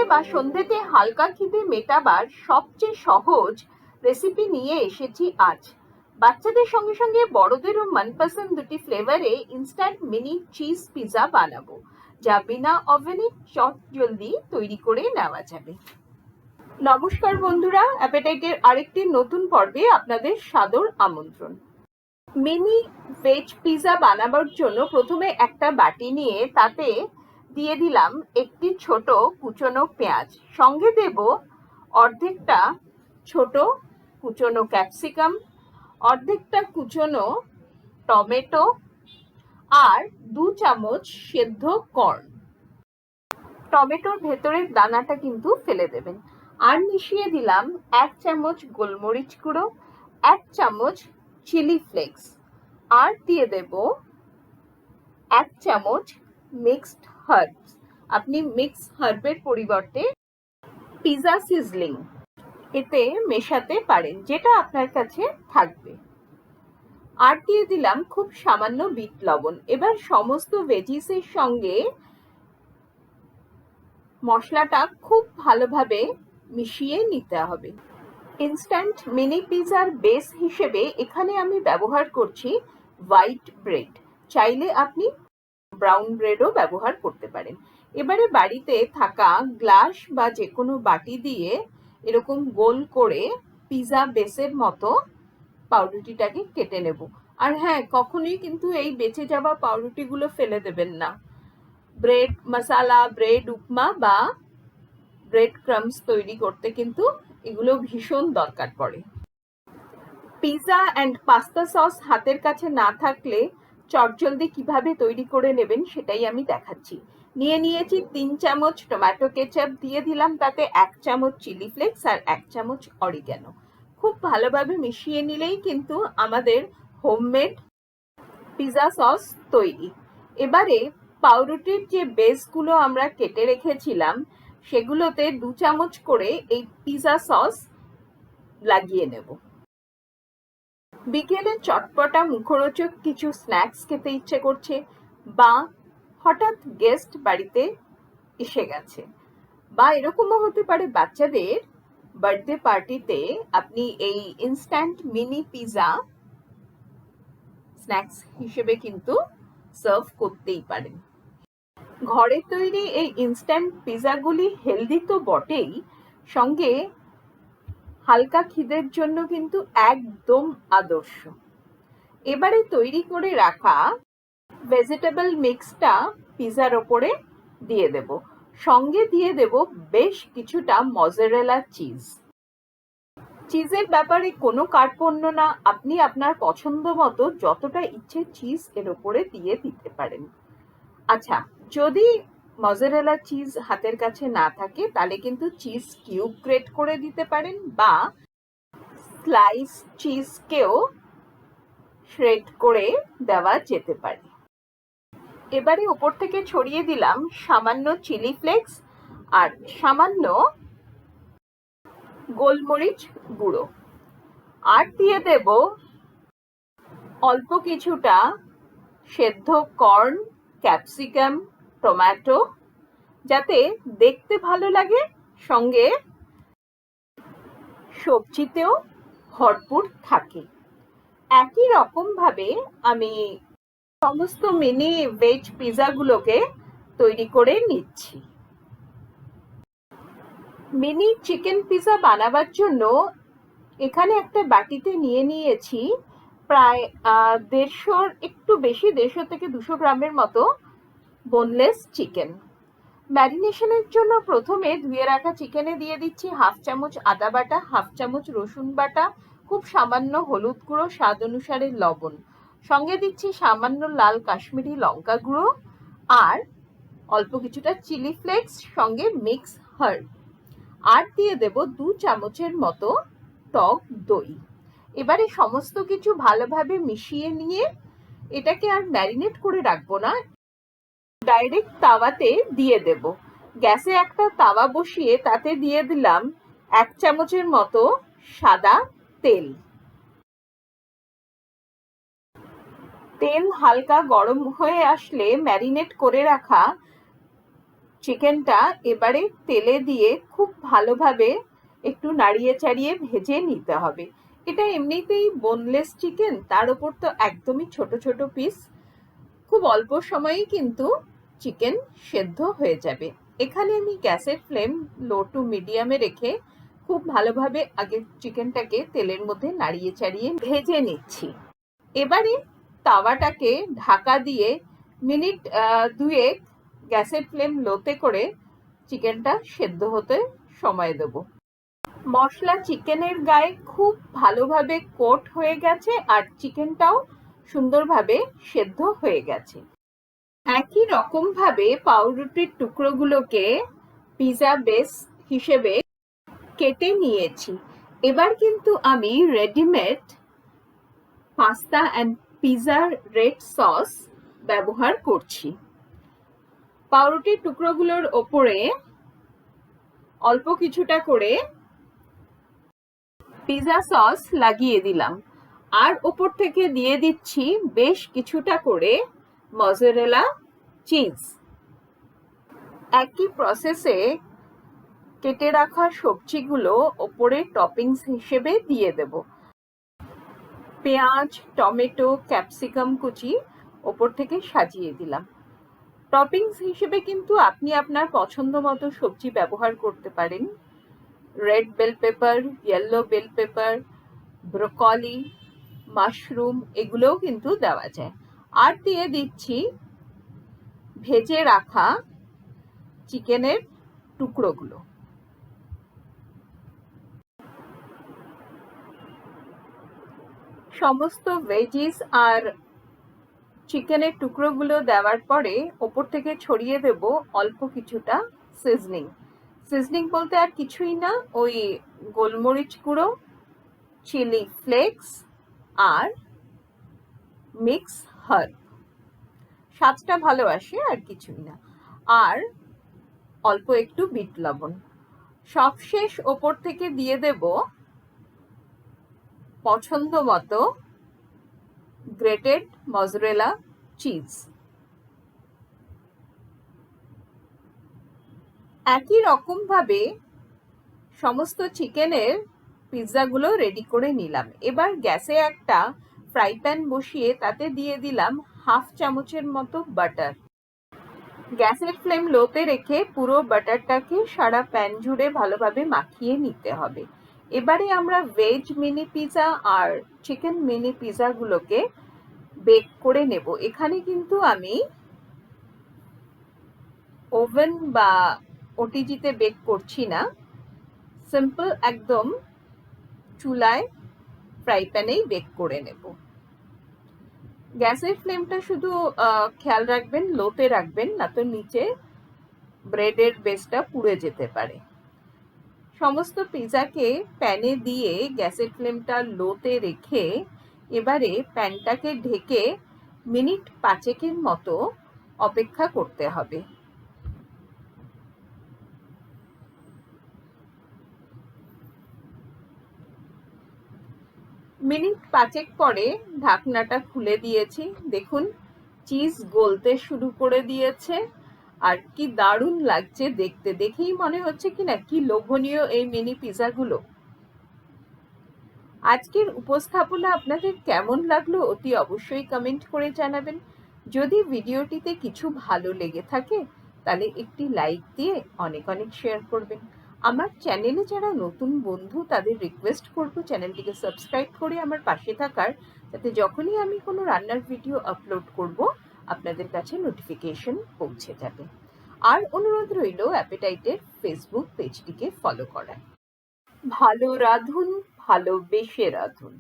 বা সন্ধ্যেতে হালকা খিদে মেটাবার সবচেয়ে সহজ রেসিপি নিয়ে এসেছি আজ। বাচ্চাদের সঙ্গে সঙ্গে বড়দেরও মনপসন্দ দুটি ফ্লেভারে ইনস্ট্যান্ট মিনি চিজ পিৎজা বানাবো, যা বিনা ওভেনে চটজলদি তৈরি করে নেওয়া যাবে। নমস্কার বন্ধুরা, অ্যাপেটাইটের আরেকটি নতুন পর্বে আপনাদের সাদর আমন্ত্রণ। মিনি ভেজ পিৎজা বানাবার জন্য প্রথমে একটা বাটি নিয়ে তাতে দিয়ে দিলাম একটি ছোট কুচনো পেঁয়াজ, সঙ্গে দেব অর্ধেকটা ছোট কুচনো ক্যাপসিকাম, অর্ধেকটা কুচনো টমেটো আর 2 চামচ সেদ্ধ কর্ন। টমেটোর ভেতরের দানাটা কিন্তু ফেলে দেবেন। আর মিশিয়ে দিলাম 1 চামচ গোলমরিচ গুঁড়ো, 1 চামচ চিলি ফ্লেক্স, আর দিয়ে দেব 1 চামচ মিক্সড হার্বস। আপনি মিক্স হার্বের পরিবর্তে পিৎজা সিজলিং এতে মেশাতে পারেন, যেটা আপনার কাছে থাকবে। আর দিয়ে দিলাম খুব সামান্য বিট লবণ। এবার সমস্ত ভেজিসের সঙ্গে মশলাটা খুব ভালোভাবে মিশিয়ে নিতে হবে। ইনস্ট্যান্ট মিনি পিৎজার বেস হিসেবে এখানে আমি ব্যবহার করছি হোয়াইট ব্রেড। চাইলে আপনি ব্রাউন ব্রেডও ব্যবহার করতে পারেন। এবারে বাড়িতে থাকা গ্লাস বা যে কোনো বাটি দিয়ে এরকম গোল করে পিৎজা বেসের মতো পাউরুটিটাকে কেটে নেব। আর হ্যাঁ, কখনোই কিন্তু এই বেঁচে যাওয়া পাউরুটিগুলো ফেলে দেবেন না। ব্রেড মশালা, ব্রেড উপমা বা ব্রেড ক্রামস তৈরি করতে কিন্তু এগুলো ভীষণ দরকার পড়ে। পিৎজা অ্যান্ড পাস্তা সস হাতের কাছে না থাকলে চটজলদি কিভাবে তৈরি করে নেবেন সেটাই আমি দেখাচ্ছি। নিয়ে নিয়েছি 3 চামচ টমেটো কেচাপ, দিয়ে দিলাম তাতে 1 চামচ চিলি ফ্লেক্স আর 1 চামচ অরিগ্যানো। খুব ভালোভাবে মিশিয়ে নিলেই কিন্তু আমাদের হোমমেড পিৎজা সস তৈরি। এবারে পাউরুটির যে বেসগুলো আমরা কেটে রেখেছিলাম সেগুলোতে 2 চামচ করে এই পিৎজা সস লাগিয়ে নেব। বিকেলে চটপটা মুখরোচক কিছু স্ন্যাক্স খেতে ইচ্ছে করছে, বা হঠাৎ গেস্ট বাড়িতে এসে গেছে, বা এরকমও হতে পারে বাচ্চাদের বার্থডে পার্টিতে আপনি এই ইনস্ট্যান্ট মিনি পিৎজা স্ন্যাক্স হিসেবে কিন্তু সার্ভ করতেই পারেন। ঘরে তৈরি এই ইনস্ট্যান্ট পিৎজাগুলি হেলদি তো বটেই, সঙ্গে হালকা খিদের জন্য কিন্তু একদম আদর্শ। এবারে তৈরি করে রাখা ভেজিটেবল মিক্সটা পিৎজার ওপরে দিয়ে দেব, সঙ্গে দিয়ে দেব বেশ কিছুটা মজারেলা চিজ। চিজের ব্যাপারে কোনো কার্পণ্য না, আপনি আপনার পছন্দ মতো যতটা ইচ্ছে চিজ এর ওপরে দিয়ে দিতে পারেন। আচ্ছা, যদি মজারেলা চিজ হাতের কাছে না থাকে তাহলে কিন্তু চিজ কিউব গ্রেট করে দিতে পারেন, বা স্লাইস চিজকেও শ্রেড করে দেওয়া যেতে পারে। এবারে উপর থেকে ছড়িয়ে দিলাম সামান্য চিলি ফ্লেক্স আর সামান্য গোলমরিচ গুঁড়ো, আর দিয়ে দেব অল্প কিছুটা সেদ্ধ কর্ন, ক্যাপসিকাম, টমেটো, যাতে দেখতে ভালো লাগে, সঙ্গে সবজিতেও ভরপুর থাকে। একই রকম ভাবে আমি সমস্ত মিনি ভেজ পিৎজাগুলোকে তৈরি করে নিচ্ছি। মিনি চিকেন পিৎজা বানাবার জন্য এখানে একটা বাটিতে নিয়ে নিয়েছি প্রায় 150 একটু বেশি, 150 থেকে 200 গ্রামের মতো বোনলেস চিকেন। ম্যারিনেশনের জন্য প্রথমে ধুয়ে রাখা চিকেনে দিয়ে দিচ্ছি 1/2 চামচ আদা বাটা, 1/2 চামচ রসুন বাটা, খুব সামান্য হলুদ গুঁড়ো, স্বাদ অনুসারে লবণ, সঙ্গে দিচ্ছি সামান্য লাল কাশ্মীরি লঙ্কা গুঁড়ো আর অল্প কিছুটা চিলি ফ্লেক্স, সঙ্গে মিক্স হার্ব, আর দিয়ে দেব 2 চামচের মতো টক দই। এবারে সমস্ত কিছু ভালোভাবে মিশিয়ে নিয়ে এটাকে আর ম্যারিনেট করে রাখবো না, ডাইরেক্ট তাওয়াতে দিয়ে দেব। গ্যাসে একটা তাওয়া বসিয়ে তাতে দিয়ে দিলাম 1 চামচের মতো সাদা তেল। তেল হালকা গরম হয়ে আসলে ম্যারিনেট করে রাখা চিকেনটা এবারে তেলে দিয়ে খুব ভালোভাবে একটু নাড়িয়ে চাড়িয়ে ভেজে নিতে হবে। এটা এমনিতেই বোনলেস চিকেন, তার উপর তো একদমই ছোট ছোট পিস, খুব অল্প সময়েই কিন্তু চিকেন সেদ্ধ হয়ে যাবে। এখানে আমি গ্যাসের ফ্লেম লো টু মিডিয়ামে রেখে খুব ভালোভাবে আগে চিকেনটাকে তেলের মধ্যে নাড়িয়ে চাড়িয়ে ভেজে নিচ্ছি। এবারে তাওয়াটাকে ঢাকা দিয়ে মিনিট 2 গ্যাসের ফ্লেম লোতে করে চিকেনটা সেদ্ধ হতে সময় দেব। মশলা চিকেনের গায়ে খুব ভালোভাবে কোট হয়ে গেছে আর চিকেনটাও সুন্দরভাবে সেদ্ধ হয়ে গেছে। একই রকম ভাবে পাউরুটির টুকরোগুলোকে পিজা বেস হিসেবে কেটে নিয়েছি। এবার কিন্তু আমি রেডিমেড পাস্তা অ্যান্ড পিজার রেড সস ব্যবহার করছি। পাউরুটির টুকরোগুলোর ওপরে অল্প কিছুটা করে পিজা সস লাগিয়ে দিলাম, আর ওপর থেকে দিয়ে দিচ্ছি বেশ কিছুটা করে মজেরেলা চিজ। একই প্রসেসে কেটে রাখা সবজিগুলো ওপরে টপিংস হিসেবে দিয়ে দেব। পেঁয়াজ, টমেটো, ক্যাপসিকাম কুচি ওপর থেকে সাজিয়ে দিলাম। টপিংস হিসেবে কিন্তু আপনি আপনার পছন্দ মতো সবজি ব্যবহার করতে পারেন। Red bell pepper, yellow bell pepper, broccoli, mushroom এগুলোও কিন্তু দেওয়া যায়। আর দিয়ে দিচ্ছি ভেজে রাখা চিকেনের টুকরোগুলো। সমস্ত ভেজিস আর চিকেনের টুকরোগুলো দেওয়ার পরে ওপর থেকে ছড়িয়ে দেব অল্প কিছুটা সিজনিং। সিজনিং বলতে আর কিছুই না, ওই গোলমরিচ গুঁড়ো, চিলি ফ্লেক্স আর মিক্স হার্ব। স্বাদটা ভালো আসে, আর কিছুই না। আর অল্প একটু বিট লবণ। সবশেষ ওপর থেকে দিয়ে দেব পছন্দ মতো গ্রেটেড মজরেলা চিজ। একই রকম ভাবে সমস্ত চিকেনের পিৎজাগুলো রেডি করে নিলাম। এবার গ্যাসে একটা ফ্রাই প্যান বসিয়ে তাতে দিয়ে দিলাম হাফ চামচের মতো বাটার। গ্যাসের ফ্লেম লোতে রেখে পুরো বাটারটাকে সারা প্যান জুড়ে ভালোভাবে মাখিয়ে নিতে হবে। এবারে আমরা ভেজ মিনি পিৎজা আর চিকেন মিনি পিৎজাগুলোকে বেক করে নেব। এখানে কিন্তু আমি ওভেন বা ওটিজিতে বেক করছি না, সিম্পল একদম চুলায় ফ্রাই প্যানেই বেক করে নেব। গ্যাসের ফ্লেমটা শুধু খেয়াল রাখবেন লোতে রাখবেন, না তো নিচে ব্রেডের বেসটা পুড়ে যেতে পারে। সমস্ত পিৎজাকে প্যানে দিয়ে গ্যাসের ফ্লেমটা লোতে রেখে এবারে প্যানটাকে ঢেকে মিনিট 5 মতো অপেক্ষা করতে হবে। মিনিট 5 পরে ঢাকনাটা খুলে দিয়েছি। দেখুন চিজ গলতে শুরু করে দিয়েছে, আর কি দারুণ লাগছে দেখতে। দেখেই মনে হচ্ছে কিনা কি লোভনীয় এই মিনি পিৎজাগুলো। আজকের উপস্থাপনা আপনাদের কেমন লাগলো অতি অবশ্যই কমেন্ট করে জানাবেন। যদি ভিডিওটিতে কিছু ভালো লেগে থাকে তাহলে একটি লাইক দিয়ে অনেক অনেক শেয়ার করবেন। আমার চ্যানেলে যারা নতুন বন্ধু তাদের রিকোয়েস্ট করব চ্যানেলটিকে সাবস্ক্রাইব করে আমার পাশে থাকার, যাতে যখনই আমি কোনো রান্নার ভিডিও আপলোড করব আপনাদের কাছে নোটিফিকেশন পৌঁছে যাবে। আর অনুরোধ রইল অ্যাপেটাইটের ফেসবুক পেজটিকে ফলো করার। ভালো রাঁধুন, ভালোবেসে রাঁধুন।